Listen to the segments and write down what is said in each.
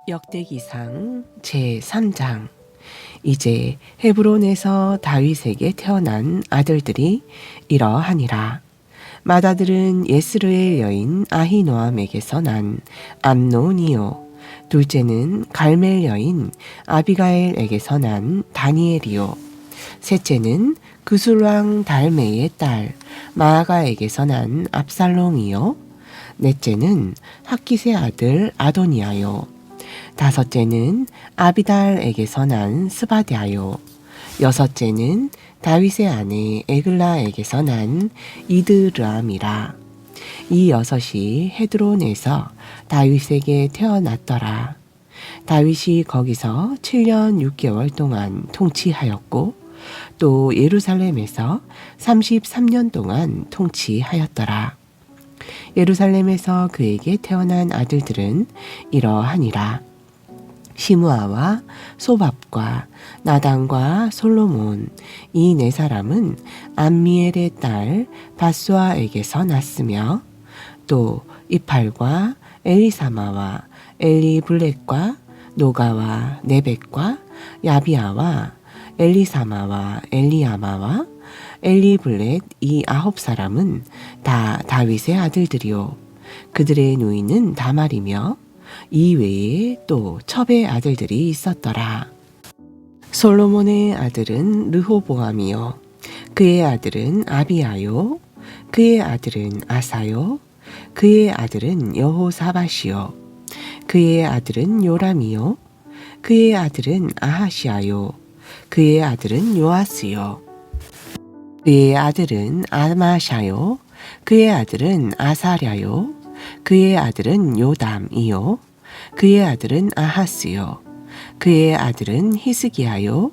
역대기상 제3장. 이제 헤브론에서 다윗에게 태어난 아들들이 이러하니라. 맏아들은 예스르엘 여인 아히노암에게서 난 암논이요, 둘째는 갈멜 여인 아비가엘에게서 난 다니엘이요, 셋째는 그술왕 달메의 딸 마아가에게서 난 압살롬이요, 넷째는 학기스의 아들 아도니아요, 다섯째는 아비달에게서 난 스바디아요, 여섯째는 다윗의 아내 에글라에게서 난 이드르암이라. 이 여섯이 헤드론에서 다윗에게 태어났더라. 다윗이 거기서 7년 6개월 동안 통치하였고 또 예루살렘에서 33년 동안 통치하였더라. 예루살렘에서 그에게 태어난 아들들은 이러하니라. 시므아와 소밥과 나단과 솔로몬, 이 네 사람은 암미엘의 딸 바수아에게서 났으며 또 이팔과 엘리사마와 엘리블렛과 노가와 네벡과 야비아와 엘리사마와 엘리아마와 엘리블렛, 이 9사람은 다 다윗의 아들들이요, 그들의 누이는 다말이며 이 외에 또 첩의 아들들이 있었더라. 솔로몬의 아들은 르호보암이요, 그의 아들은 아비아요, 그의 아들은 아사요, 그의 아들은 여호사밧이요, 그의 아들은 요람이요, 그의 아들은 아하시아요, 그의 아들은 요아스요, 그의 아들은 아마샤요, 그의 아들은 아사랴요, 그의 아들은 요담이요, 그의 아들은 아하스요, 그의 아들은 히스기야요,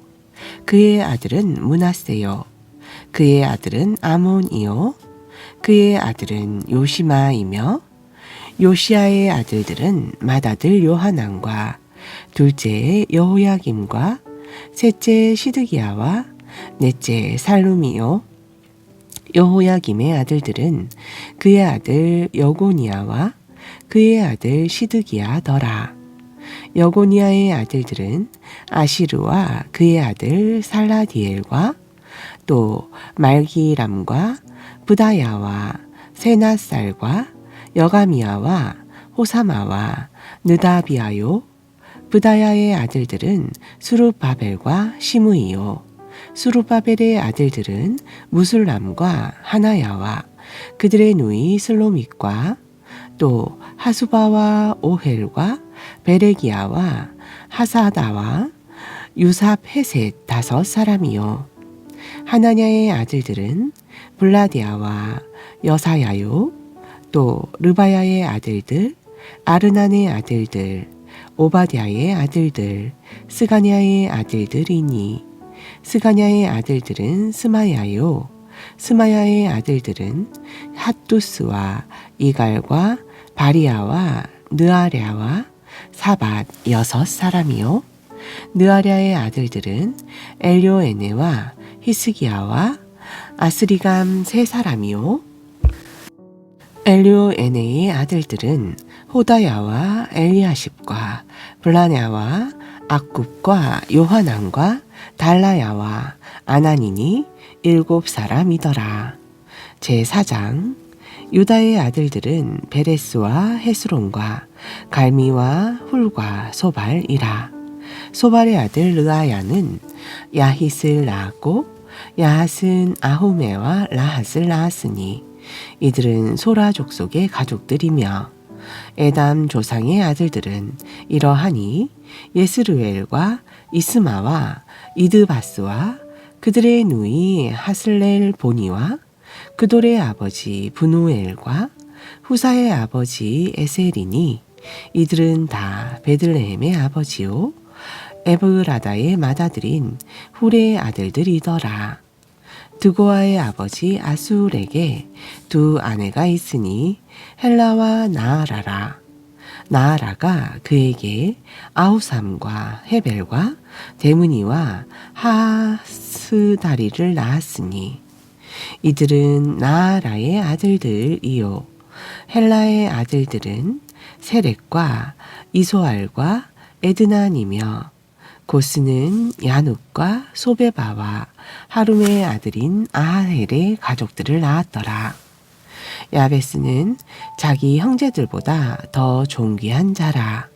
그의 아들은 므낫세요, 그의 아들은 아몬이요, 그의 아들은 요시마이며 요시아의 아들들은 맏아들 요하난과 둘째 여호야김과 셋째 시드기야와 넷째 살룸이요, 여호야김의 아들들은 그의 아들 여고니아와 그의 아들 시드기야더라. 여고니아의 아들들은 아시르와 그의 아들 살라디엘과 또 말기람과 부다야와 세나살과 여가미야와 호사마와 느다비아요. 부다야의 아들들은 수룹바벨과 시므이요, 수룹바벨의 아들들은 무술람과 하나야와 그들의 누이 슬로밋과 또 하수바와 오헬과 베레기야와 하사다와 유삽 헤셋 5사람이요. 하나냐의 아들들은 블라디아와 여사야요, 또 르바야의 아들들, 아르난의 아들들, 오바댜의 아들들, 스가냐의 아들들이니 스가냐의 아들들은 스마야요, 스마야의 아들들은 핫두스와 이갈과 바리아와 느아랴와 사밧 6사람이요, 느아랴의 아들들은 엘료에네와 히스기야와 아스리감 3사람이요, 엘료에네의 아들들은 호다야와 엘리아십과 블라냐와 악굽과 요하난과 달라야와 아나니니 7사람이더라. 제4장. 유다의 아들들은 베레스와 헤스론과 갈미와 훌과 소발이라. 소발의 아들 르아야는 야힛을 낳았고 야핫은 아후메와 라핫을 낳았으니 이들은 소라 족속의 가족들이며, 에담 조상의 아들들은 이러하니 예스르엘과 이스마와 이드바스와 그들의 누이 하슬렐 보니와 그돌의 아버지 브누엘과 후사의 아버지 에셀이니 이들은 다 베들레헴의 아버지요 에브라다의 맏아들인 훌의 아들들이더라. 드고아의 아버지 아술에게 2 아내가 있으니 헬라와 나아라라. 나아라가 그에게 아후삼과 헤벨과 데므니와 하스다리를 낳았으니 이들은 나아라의 아들들이요 헬라의 아들들은 세렉과 이소알과 에드나니며 고스는 야눅과 소베바와 하룸의 아들인 아하헬의 가족들을 낳았더라. 야베스는 자기 형제들보다 더 존귀한 자라.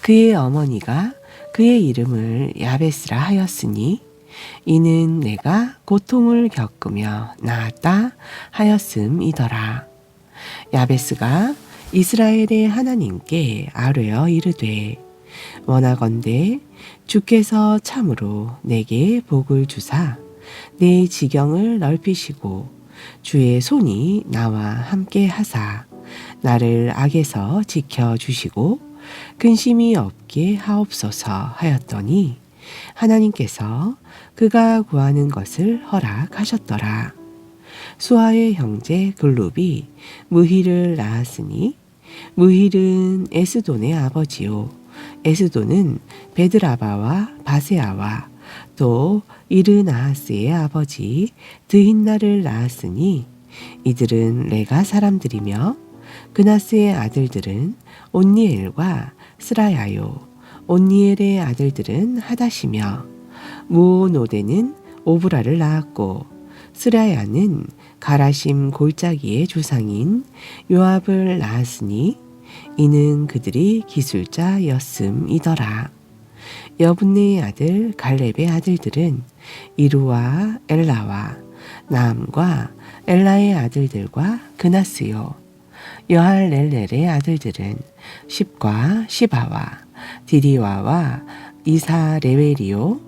그의 어머니가 그의 이름을 야베스라 하였으니 이는 내가 고통을 겪으며 낳았다 하였음이더라. 야베스가 이스라엘의 하나님께 아뢰어 이르되 원하건대 주께서 참으로 내게 복을 주사 내 지경을 넓히시고 주의 손이 나와 함께 하사 나를 악에서 지켜주시고 근심이 없게 하옵소서 하였더니 하나님께서 그가 구하는 것을 허락하셨더라. 수아의 형제 글룹이 무힐을 낳았으니 무힐은 에스돈의 아버지요 에스돈은 베드라바와 바세아와 또 이르나하스의 아버지 드힌나를 낳았으니 이들은 레가 사람들이며 그나스의 아들들은 온니엘과 스라야요 온니엘의 아들들은 하닷이며 무오노데는 오브라를 낳았고 스라야는 가라심 골짜기의 조상인 요압을 낳았으니 이는 그들이 기술자였음이더라. 여분네의 아들 갈렙의 아들들은 이루와 엘라와 나암과 엘라의 아들들과 그나스요. 여할렐렐의 아들들은 십과 시바와 디리와와 이사레웰이요.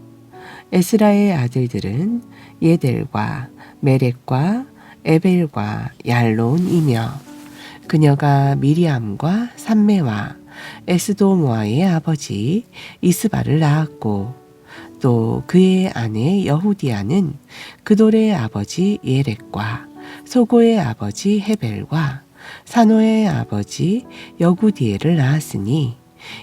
에스라의 아들들은 예델과 메렉과 에벨과 얄론이며 그녀가 미리암과 삼메와 에스도모아의 아버지 이스바를 낳았고 또 그의 아내 여후디아는 그돌의 아버지 예렉과 소고의 아버지 헤벨과 사노의 아버지 여구디엘을 낳았으니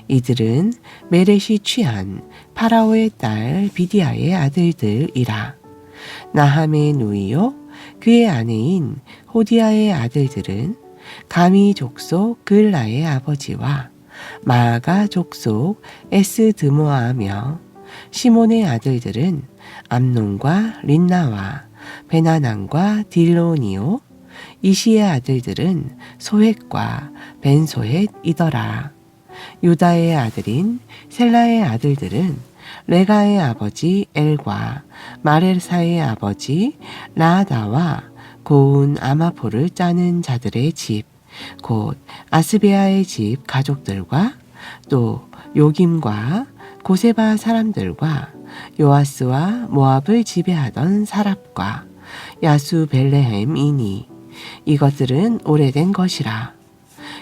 이들은 메렛이 취한 파라오의 딸 비디아의 아들들이라. 나함의 누이요 그의 아내인 호디아의 아들들은 가미 족속 글라의 아버지와 마아가 족속 에스드모아며 시몬의 아들들은 암논과 린나와 베나난과 딜로니오 이시의 아들들은 소헷과 벤소헷이더라. 유다의 아들인 셀라의 아들들은 레가의 아버지 엘과 마레사의 아버지 라다와 고운 아마포를 짜는 자들의 집, 곧 아스베아의 집 가족들과 또 요김과 고세바 사람들과 요아스와 모압을 지배하던 사랍과 야수 벨레헴이니 이것들은 오래된 것이라.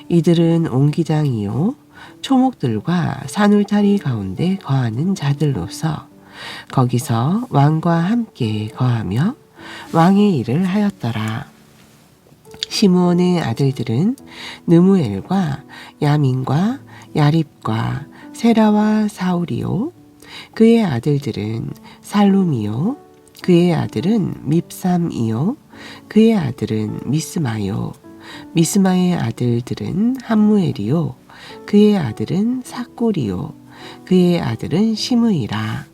이들은 옹기장이요 초목들과 산울타리 가운데 거하는 자들로서 거기서 왕과 함께 거하며 왕의 일을 하였더라. 시므온의 아들들은 느무엘과 야민과 야립과 세라와 사울이요 그의 아들들은 살룸이요 그의 아들은 밉삼이요 그의 아들은 미스마요 미스마의 아들들은 함무엘이요 그의 아들은 사골이요 그의 아들은 시므이라.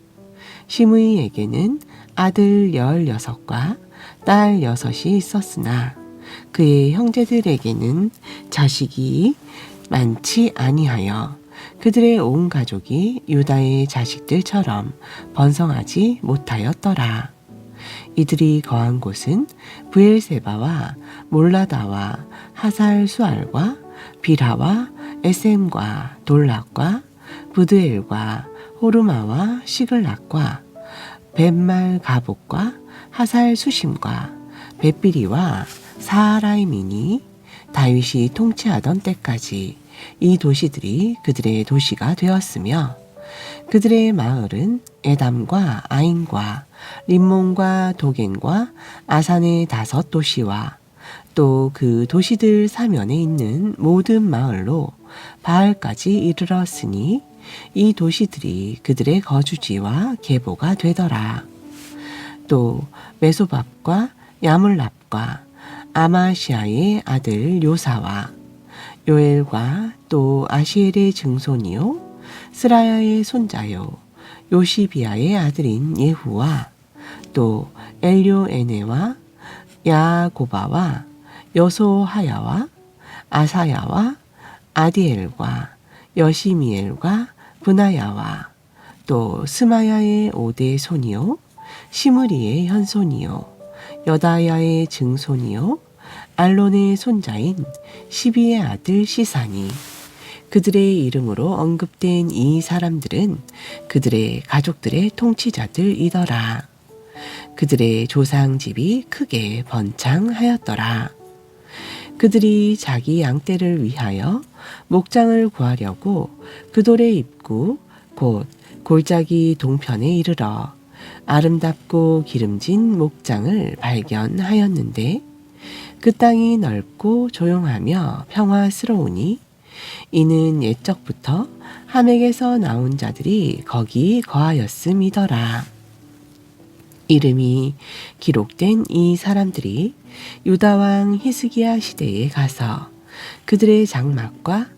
시므이에게는 아들 16과 딸 6이 있었으나 그의 형제들에게는 자식이 많지 아니하여 그들의 온 가족이 유다의 자식들처럼 번성하지 못하였더라. 이들이 거한 곳은 브엘세바와 몰라다와 하살수알과 비라와 에셈과 돌락과 부드엘과 호르마와 시글락과 벳말 가복과 하살 수심과 벳비리와 사하라임이니 다윗이 통치하던 때까지 이 도시들이 그들의 도시가 되었으며 그들의 마을은 에담과 아인과 림몬과 도겐과 아산의 5도시와 또 그 도시들 사면에 있는 모든 마을로 바알까지 이르렀으니 이 도시들이 그들의 거주지와 계보가 되더라. 또 메소밥과 야물랍과 아마시아의 아들 요사와 요엘과 또 아시엘의 증손이요 스라야의 손자요 요시비아의 아들인 예후와 또 엘료에네와 야고바와 여소하야와 아사야와 아디엘과 여시미엘과 브나야와 또 스마야의 5대 손이요 시므리의 현손이요 여다야의 증손이요 알론의 손자인 시비의 아들 시산이 그들의 이름으로 언급된 이 사람들은 그들의 가족들의 통치자들이더라. 그들의 조상집이 크게 번창하였더라. 그들이 자기 양떼를 위하여 목장을 구하려고 그 돌의 입구 곧 골짜기 동편에 이르러 아름답고 기름진 목장을 발견하였는데 그 땅이 넓고 조용하며 평화스러우니 이는 옛적부터 하멕에서 나온 자들이 거기 거하였음이더라. 이름이 기록된 이 사람들이 유다왕 히스기야 시대에 가서 그들의 장막과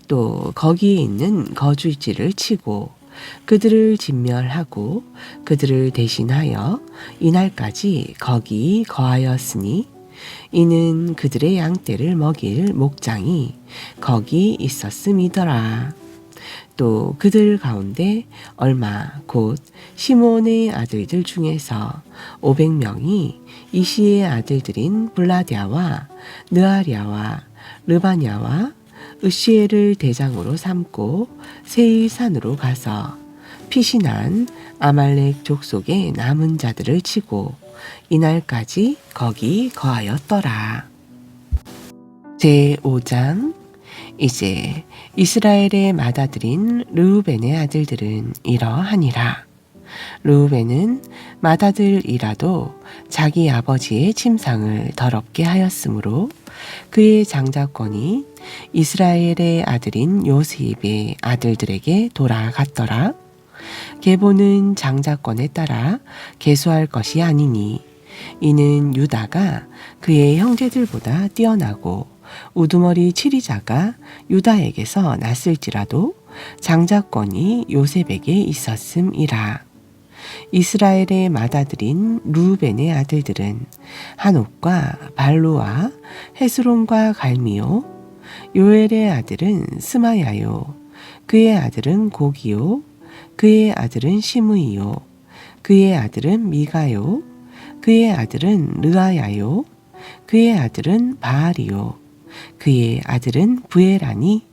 또 거기에 있는 거주지를 치고 그들을 진멸하고 그들을 대신하여 이날까지 거기 거하였으니 이는 그들의 양떼를 먹일 목장이 거기 있었음이더라. 또 그들 가운데 얼마 곧 시몬의 아들들 중에서 500명이 이시의 아들들인 블라디아와 느아랴와 르바냐와 으시엘을 대장으로 삼고 세일산으로 가서 피신한 아말렉 족속의 남은 자들을 치고 이날까지 거기 거하였더라. 제5장 이제 이스라엘의 맏아들인 르우벤의 아들들은 이러하니라. 르우벤은 맏아들이라도 자기 아버지의 침상을 더럽게 하였으므로 그의 장자권이 이스라엘의 아들인 요셉의 아들들에게 돌아갔더라. 계보는 장자권에 따라 계수할 것이 아니니 이는 유다가 그의 형제들보다 뛰어나고 우두머리 치리자가 유다에게서 났을지라도 장자권이 요셉에게 있었음이라. 이스라엘의 맏아들인 루벤의 아들들은 한옥과 발루와 헤스론과 갈미요 요엘의 아들은 스마야요 그의 아들은 고기요 그의 아들은 시므이요 그의 아들은 미가요 그의 아들은 르아야요 그의 아들은 바알이요 그의 아들은 부에라니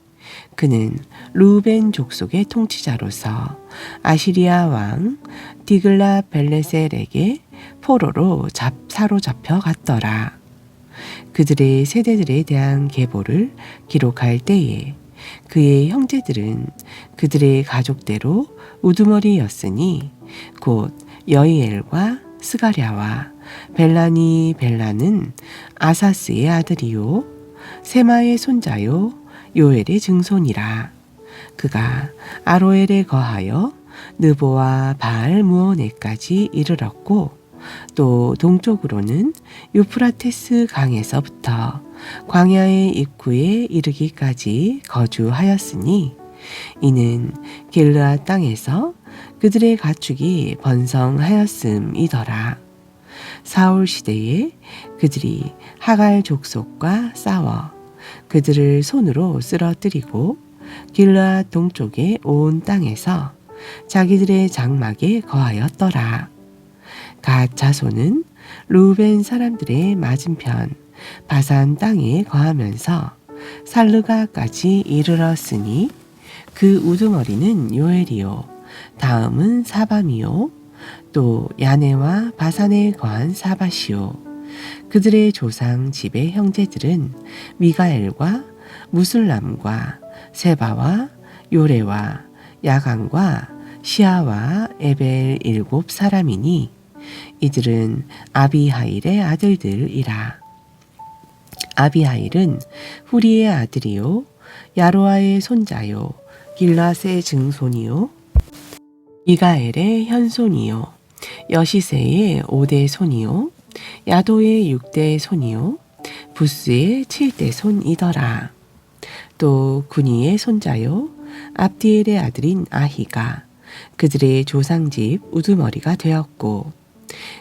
그는 루벤 족속의 통치자로서 아시리아 왕 디글라 벨레셀에게 포로로 사로잡혀 갔더라. 그들의 세대들에 대한 계보를 기록할 때에 그의 형제들은 그들의 가족대로 우두머리였으니 곧 여이엘과 스가랴와 벨라는 아사스의 아들이요 세마의 손자요 요엘의 증손이라. 그가 아로엘에 거하여 느보와 바알 무오네까지 이르렀고 또 동쪽으로는 유프라테스 강에서부터 광야의 입구에 이르기까지 거주하였으니 이는 길르아 땅에서 그들의 가축이 번성하였음이더라. 사울 시대에 그들이 하갈 족속과 싸워 그들을 손으로 쓰러뜨리고 길르아 동쪽의 온 땅에서 자기들의 장막에 거하였더라. 갓 자손은 루벤 사람들의 맞은편 바산 땅에 거하면서 살르가까지 이르렀으니 그 우두머리는 요엘이요 다음은 사밤이요 또 야네와 바산에 거한 사바시요 그들의 조상 집의 형제들은 미가엘과 무술람과 세바와 요레와 야간과 시아와 에벨 7사람이니 이들은 아비하일의 아들들이라. 아비하일은 후리의 아들이요 야로아의 손자요 길라스의 증손이요 미가엘의 현손이요 여시세의 5대 손이요 야도의 6대 손이요 부스의 7대 손이더라. 또 군이의 손자요 압디엘의 아들인 아히가 그들의 조상집 우두머리가 되었고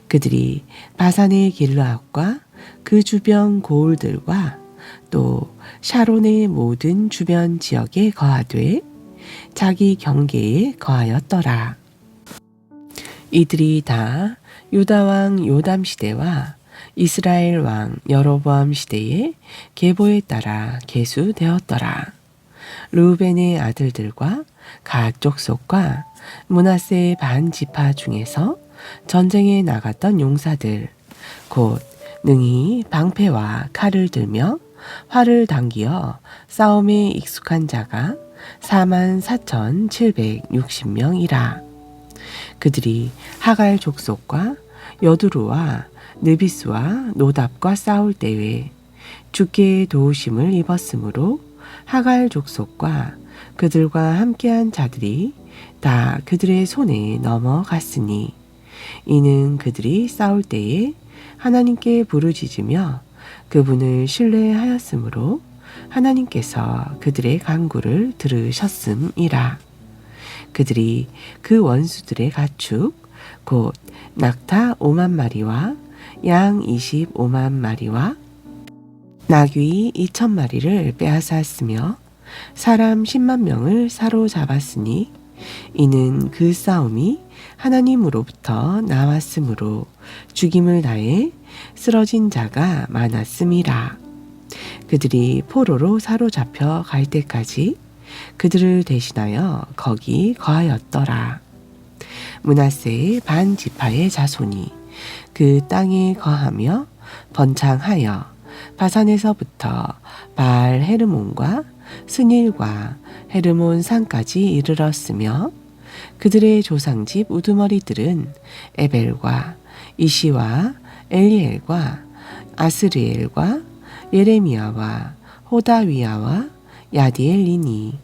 그들이 바산의 길르앗과 그 주변 고을들과 또 샤론의 모든 주변 지역에 거하되 자기 경계에 거하였더라. 이들이 다 유다 왕 요담 시대와 이스라엘 왕 여로보암 시대의 계보에 따라 계수되었더라. 르우벤의 아들들과 갓 족속과 므낫세의 반 지파 중에서 전쟁에 나갔던 용사들 곧 능히 방패와 칼을 들며 활을 당기어 싸움에 익숙한 자가 44,760명이라. 그들이 하갈 족속과 여두루와 느비스와 노답과 싸울 때에 주께 도우심을 입었으므로 하갈 족속과 그들과 함께한 자들이 다 그들의 손에 넘어갔으니 이는 그들이 싸울 때에 하나님께 부르짖으며 그분을 신뢰하였으므로 하나님께서 그들의 간구를 들으셨음이라. 그들이 그 원수들의 가축 곧 낙타 5만 마리와 양 25만 마리와 나귀 2천 마리를 빼앗았으며 사람 10만 명을 사로잡았으니 이는 그 싸움이 하나님으로부터 나왔으므로 죽임을 다해 쓰러진 자가 많았음이라. 그들이 포로로 사로잡혀 갈 때까지 그들을 대신하여 거기 거하였더라. 므낫세의 반 지파의 자손이 그 땅에 거하며 번창하여 바산에서부터 바알 헤르몬과 스닐과 헤르몬 산까지 이르렀으며 그들의 조상집 우두머리들은 에벨과 이시와 엘리엘과 아스리엘과 예레미야와 호다위야와 야디엘이니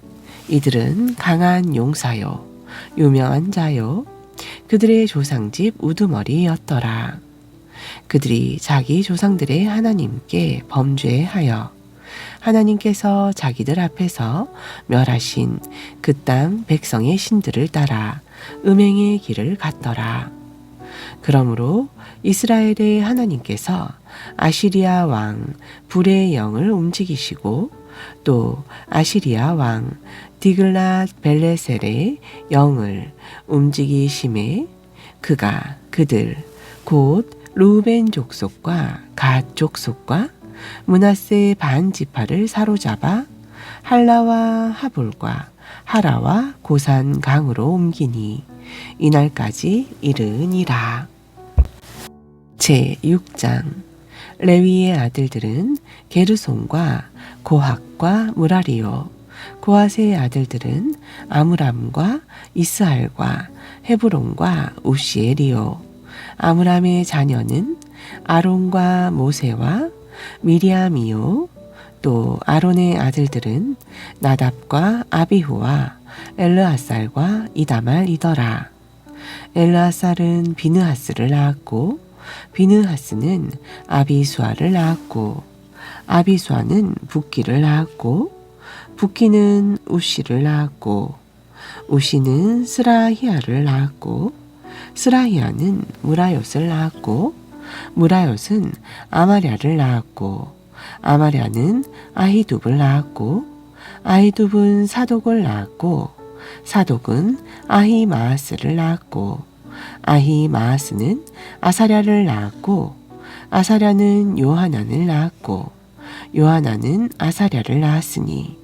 이들은 강한 용사요 유명한 자요 그들의 조상집 우두머리였더라. 그들이 자기 조상들의 하나님께 범죄하여 하나님께서 자기들 앞에서 멸하신 그 땅 백성의 신들을 따라 음행의 길을 갔더라. 그러므로 이스라엘의 하나님께서 아시리아 왕 불의 영을 움직이시고 또 아시리아 왕 디글랏 벨레셀의 영을 움직이심에 그가 그들 곧 르우벤 족속과 갓 족속과 므낫세 반 지파를 사로잡아 할라와 하볼과 하라와 고산 강으로 옮기니 이날까지 이르니라. 제6장 레위의 아들들은 게르손과 고학과 무라리요 고핫의 아들들은 아므람과 이스할과 헤브론과 우시엘이요 아므람의 자녀는 아론과 모세와 미리암이요 또 아론의 아들들은 나답과 아비후와 엘르아살과 이다말이더라. 엘르아살은 비느하스를 낳았고 비느하스는 아비수아를 낳았고 아비수아는 붓기를 낳았고 붓기는 우시를 낳았고 우시는 스라히아를 낳았고 스라히아는 무라옅을 낳았고 무라옅은 아마랴를 낳았고 아마랴는 아히둡을 낳았고 아히둡은 사독을 낳았고 사독은 아히마아스를 낳았고 아히마아스는 아사랴를 낳았고 아사랴는 요하난을 낳았고 요하난은 아사랴를 낳았으니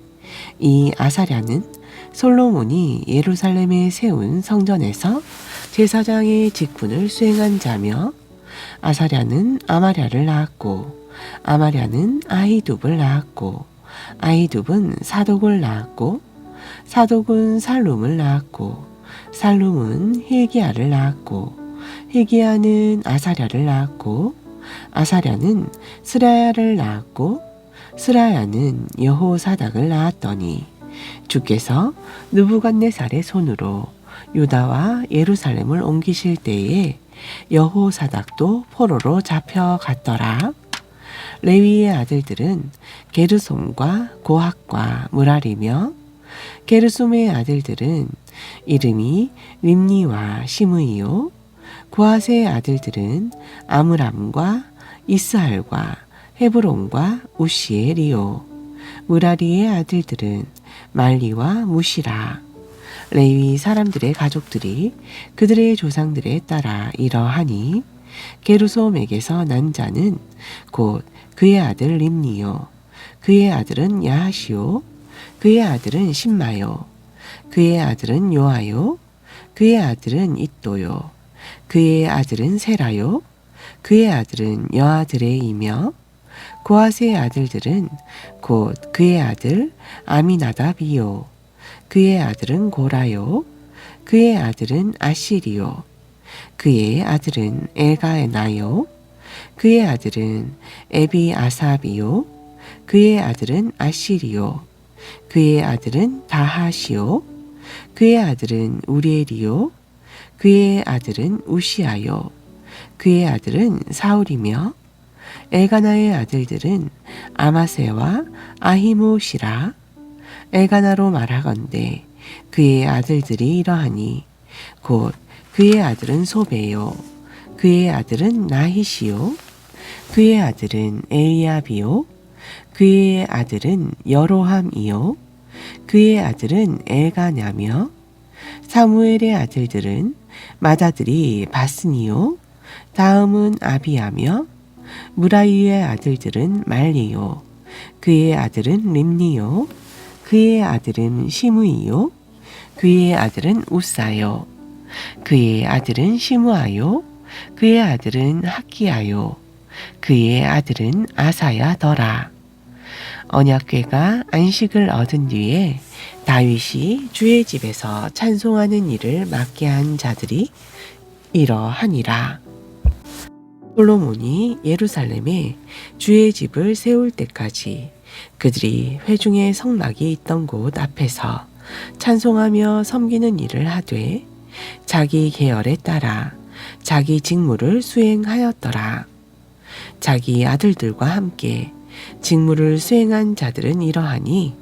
이 아사랴는 솔로몬이 예루살렘에 세운 성전에서 제사장의 직분을 수행한 자며 아사랴는 아마랴를 낳았고 아마랴는 아히둡을 낳았고 아히둡은 사독을 낳았고 사독은 살룸을 낳았고 살룸은 힐기야를 낳았고 힐기야는 아사랴를 낳았고 아사랴는 스라야를 낳았고 스라야는 여호사닥을 낳았더니 주께서 느부갓네살의 손으로 유다와 예루살렘을 옮기실 때에 여호사닥도 포로로 잡혀갔더라. 레위의 아들들은 게르솜과 고학과 무라리며 게르솜의 아들들은 이름이 림니와 시므이요. 고핫의 아들들은 아므람과 이스할과 헤브론과 우시엘이요. 무라리의 아들들은 말리와 무시라. 레위 사람들의 가족들이 그들의 조상들에 따라 이러하니 게르솜에게서 난 자는 곧 그의 아들 림니요. 그의 아들은 야하시요. 그의 아들은 신마요. 그의 아들은 요아요. 그의 아들은 잇도요. 그의 아들은 세라요. 그의 아들은 여아드레이며 고핫의 아들들은 곧 그의 아들 아미나답이요. 그의 아들은 고라요. 그의 아들은 아시리요. 그의 아들은 엘가에나요. 그의 아들은 에비아삽이요. 그의 아들은 아시리요. 그의 아들은 다하시요. 그의 아들은 우리엘이요. 그의 아들은 우시아요. 그의 아들은 사울이며 엘가나의 아들들은 아마세와 아히모시라. 엘가나로 말하건대 그의 아들들이 이러하니 곧 그의 아들은 소베요. 그의 아들은 나히시요. 그의 아들은 엘리압이요. 그의 아들은 여로함이요. 그의 아들은 엘가냐며 사무엘의 아들들은 맏아들이 바스니요. 다음은 아비야며 무라이의 아들들은 말리요. 그의 아들은 림니요. 그의 아들은 시므이요. 그의 아들은 우사요. 그의 아들은 시므아요. 그의 아들은 학기야요. 그의 아들은 아사야더라. 언약궤가 안식을 얻은 뒤에 다윗이 주의 집에서 찬송하는 일을 맡게 한 자들이 이러하니라. 솔로몬이 예루살렘에 주의 집을 세울 때까지 그들이 회중의 성막이 있던 곳 앞에서 찬송하며 섬기는 일을 하되 자기 계열에 따라 자기 직무를 수행하였더라. 자기 아들들과 함께 직무를 수행한 자들은 이러하니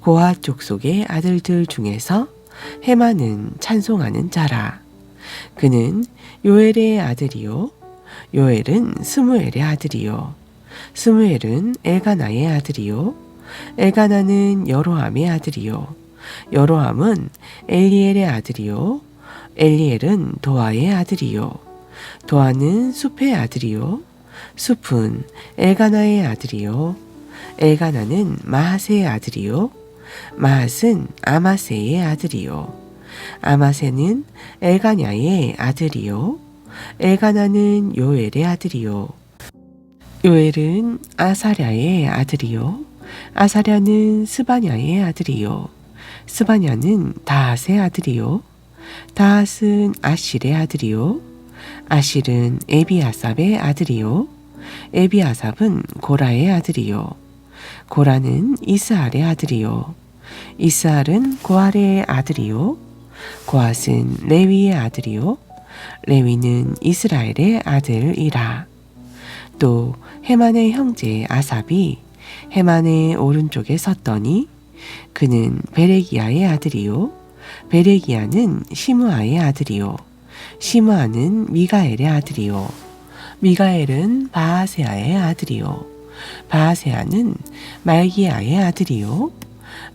고핫 족속의 아들들 중에서 헤만은 찬송하는 자라. 그는 요엘의 아들이요. 요엘은 스무엘의 아들이요. 스무엘은 엘가나의 아들이요. 엘가나는 여로함의 아들이요. 여로함은 엘리엘의 아들이요. 엘리엘은 도아의 아들이요. 도아는 숲의 아들이요. 숲은 엘가나의 아들이요. 엘가나는 마하스의 아들이요. 마하스는 아마세의 아들이요. 아마세는 엘가냐의 아들이요. 엘가나는 요엘의 아들이요. 요엘은 아사랴의 아들이요. 아사랴는 스바냐의 아들이요. 스바냐는 다핫의 아들이요. 다핫은 아실의 아들이요. 아실은 에비아삽의 아들이요. 에비아삽은 고라의 아들이요. 고라는 이스할의 아들이요. 이스할은 고할의 아들이요. 고핫은 레위의 아들이요. 레위는 이스라엘의 아들이라. 또 헤만의 형제 아삽이 헤만의 오른쪽에 섰더니 그는 베레기야의 아들이요. 베레기야는 시므아의 아들이요. 시므아는 미가엘의 아들이요. 미가엘은 바아세아의 아들이요. 바아세아는 말기야의 아들이요.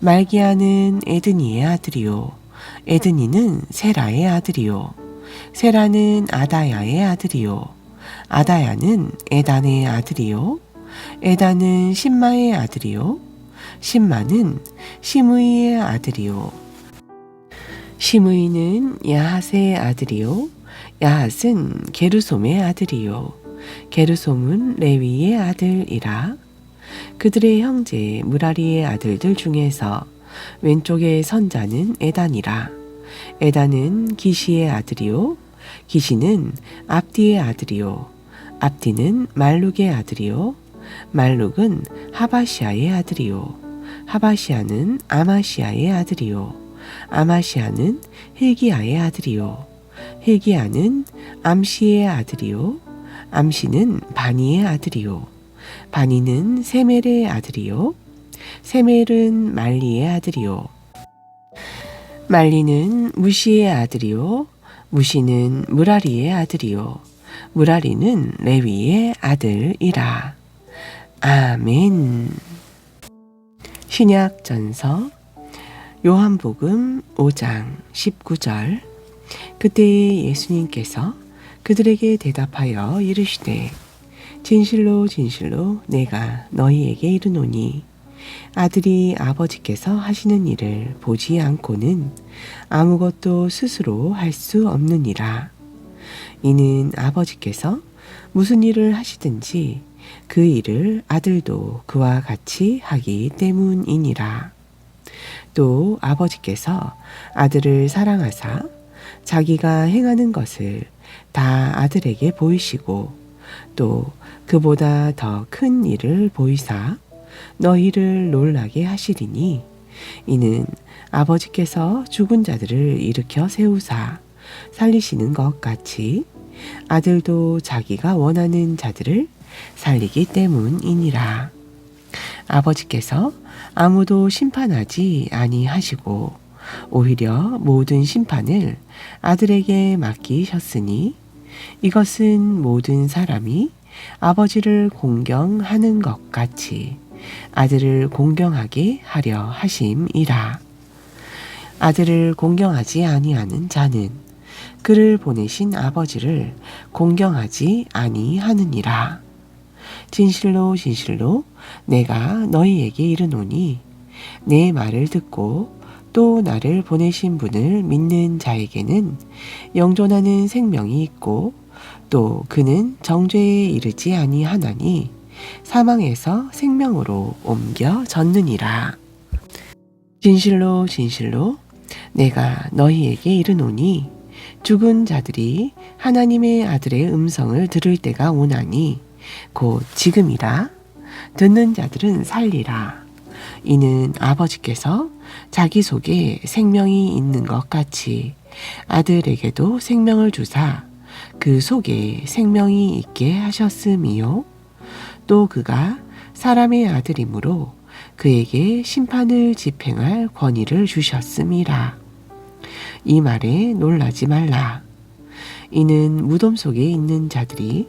말기야는 에드니의 아들이요. 에드니는 세라의 아들이요. 세라는 아다야의 아들이요. 아다야는 에단의 아들이요. 에단은 신마의 아들이요. 신마는 시므이의 아들이요. 시므이는 야핫의 아들이요. 야핫은 게르솜의 아들이요. 게르솜은 레위의 아들이라. 그들의 형제 무라리의 아들들 중에서 왼쪽에 선 자는 에단이라. 에단은 기시의 아들이요. 기시는 압디의 아들이요. 압디는 말룩의 아들이요. 말룩은 하바시아의 아들이요. 하바시아는 아마시아의 아들이요. 아마시아는 hil기야의 아들이요. hil기야는 암시의 아들이요. 암시는 바니의 아들이요. 바니는 세멜의 아들이요. 세멜은 말리의 아들이요. 말리는 무시의 아들이요 무시는 무라리의 아들이요 무라리는 레위의 아들이라. 아멘. 신약전서 요한복음 5장 19절. 그때 예수님께서 그들에게 대답하여 이르시되 진실로 진실로 내가 너희에게 이르노니 아들이 아버지께서 하시는 일을 보지 않고는 아무것도 스스로 할 수 없느니라. 이는 아버지께서 무슨 일을 하시든지 그 일을 아들도 그와 같이 하기 때문이니라. 또 아버지께서 아들을 사랑하사 자기가 행하는 것을 다 아들에게 보이시고 또 그보다 더 큰 일을 보이사 너희를 놀라게 하시리니 이는 아버지께서 죽은 자들을 일으켜 세우사 살리시는 것 같이 아들도 자기가 원하는 자들을 살리기 때문이니라. 아버지께서 아무도 심판하지 아니하시고 오히려 모든 심판을 아들에게 맡기셨으니 이것은 모든 사람이 아버지를 공경하는 것 같이 아들을 공경하게 하려 하심이라. 아들을 공경하지 아니하는 자는 그를 보내신 아버지를 공경하지 아니하느니라. 진실로 진실로 내가 너희에게 이르노니 내 말을 듣고 또 나를 보내신 분을 믿는 자에게는 영존하는 생명이 있고 또 그는 정죄에 이르지 아니하나니 사망에서 생명으로 옮겨졌느니라. 진실로 진실로 내가 너희에게 이르노니 죽은 자들이 하나님의 아들의 음성을 들을 때가 오나니 곧 지금이라. 듣는 자들은 살리라. 이는 아버지께서 자기 속에 생명이 있는 것 같이 아들에게도 생명을 주사 그 속에 생명이 있게 하셨음이요 또 그가 사람의 아들이므로 그에게 심판을 집행할 권위를 주셨음이라. 이 말에 놀라지 말라. 이는 무덤 속에 있는 자들이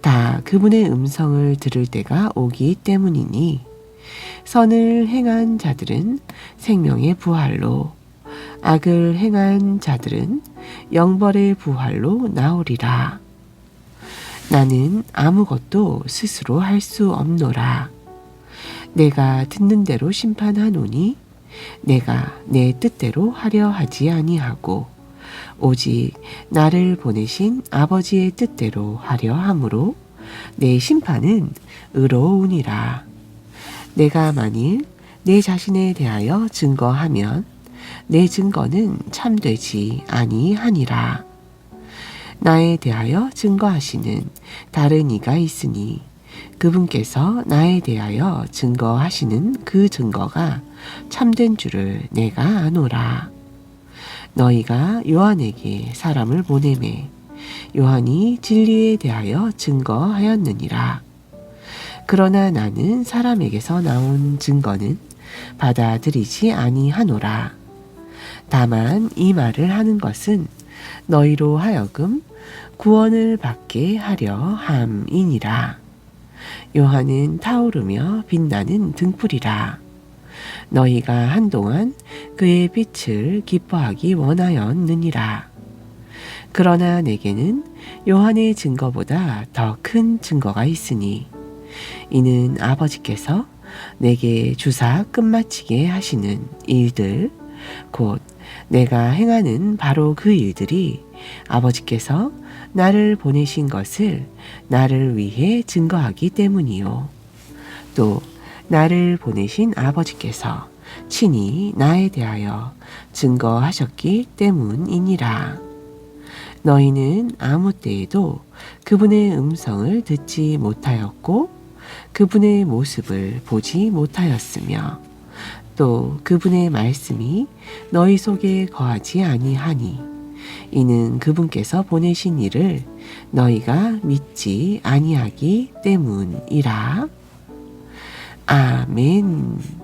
다 그분의 음성을 들을 때가 오기 때문이니 선을 행한 자들은 생명의 부활로 악을 행한 자들은 영벌의 부활로 나오리라. 나는 아무것도 스스로 할 수 없노라. 내가 듣는 대로 심판하노니 내가 내 뜻대로 하려 하지 아니하고 오직 나를 보내신 아버지의 뜻대로 하려 함으로 내 심판은 의로우니라. 내가 만일 내 자신에 대하여 증거하면 내 증거는 참되지 아니하니라. 나에 대하여 증거하시는 다른 이가 있으니 그분께서 나에 대하여 증거하시는 그 증거가 참된 줄을 내가 아노라. 너희가 요한에게 사람을 보내매 요한이 진리에 대하여 증거하였느니라. 그러나 나는 사람에게서 나온 증거는 받아들이지 아니하노라. 다만 이 말을 하는 것은 너희로 하여금 구원을 받게 하려 함이니라. 요한은 타오르며 빛나는 등불이라. 너희가 한동안 그의 빛을 기뻐하기 원하였느니라. 그러나 내게는 요한의 증거보다 더 큰 증거가 있으니 이는 아버지께서 내게 주사 끝마치게 하시는 일들 곧 내가 행하는 바로 그 일들이 아버지께서 나를 보내신 것을 나를 위해 증거하기 때문이요 또 나를 보내신 아버지께서 친히 나에 대하여 증거하셨기 때문이니라. 너희는 아무 때에도 그분의 음성을 듣지 못하였고 그분의 모습을 보지 못하였으며 또 그분의 말씀이 너희 속에 거하지 아니하니 이는 그분께서 보내신 이를 너희가 믿지 아니하기 때문이라. 아멘.